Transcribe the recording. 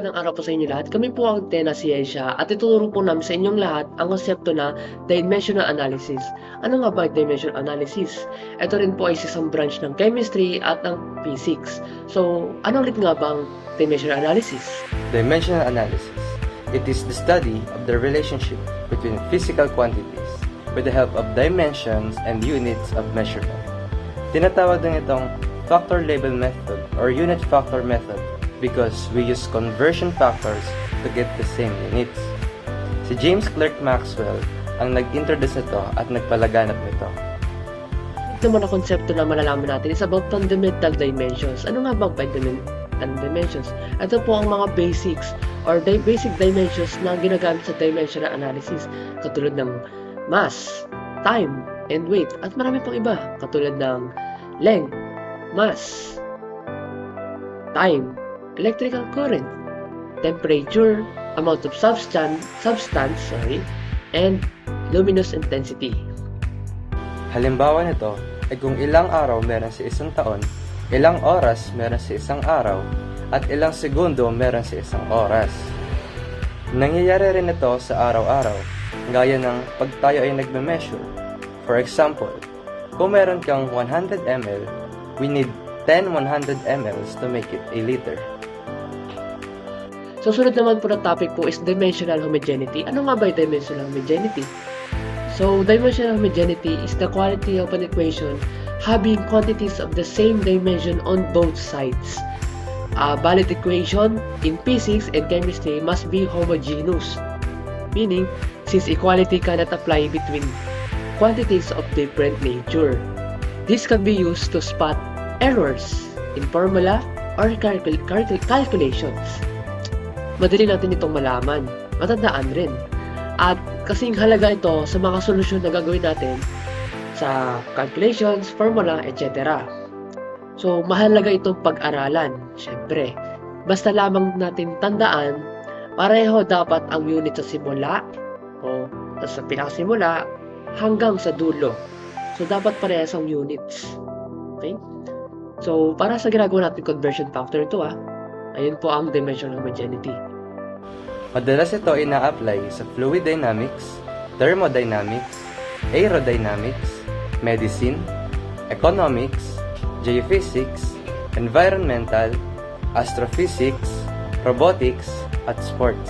Magandang araw po sa inyo lahat. Kami po ang Tena Siyensya at ituturo po namin sa inyong lahat ang konsepto na dimensional analysis. Ano nga ba ang dimensional analysis? Ito rin po ay isang branch ng chemistry at ng physics. So, ano ulit nga ba ang dimensional analysis? Dimensional analysis. It is the study of the relationship between physical quantities with the help of dimensions and units of measurement. Tinatawag din itong factor label method or unit factor method because we use conversion factors to get the same units. Si James Clerk Maxwell ang nag-introduce nito at nagpalaganap nito. Ito naman ang konsepto na malalaman natin is about fundamental dimensions. Ano nga ba ang fundamental dimensions? Ito po ang mga basics or basic dimensions na ginagamit sa dimensional analysis katulad ng mass, time, and weight at marami pang iba katulad ng length, mass, time, electrical current, temperature, amount of substance, and luminous intensity. Halimbawa nito ay kung ilang araw meron sa isang taon, ilang oras meron sa isang araw, at ilang segundo meron sa isang oras. Nangyayari rin ito sa araw-araw, gaya ng pag tayo ay nagme-measure. For example, kung meron kang 100 ml, we need 10 100 ml to make it a liter. Susunod naman po na topic po is dimensional homogeneity. Ano nga ba yung dimensional homogeneity? So, dimensional homogeneity is the quality of an equation having quantities of the same dimension on both sides. A valid equation in physics and chemistry must be homogeneous, meaning since equality cannot apply between quantities of different nature. This can be used to spot errors in formula or calculations. Madali natin itong malaman, matandaan rin. At kasing halaga ito sa mga solusyon na gagawin natin sa calculations, formula, etc. So, mahalaga itong pag-aralan, syempre. Basta lamang natin tandaan, pareho dapat ang unit sa simula o sa pinakasimula hanggang sa dulo. So, dapat parehas ang units. Okay? So, para sa ginagawa natin conversion factor ito ayun po ang dimensional homogeneity. Madalas ito ina-apply sa fluid dynamics, thermodynamics, aerodynamics, medicine, economics, geophysics, environmental, astrophysics, robotics, at sports.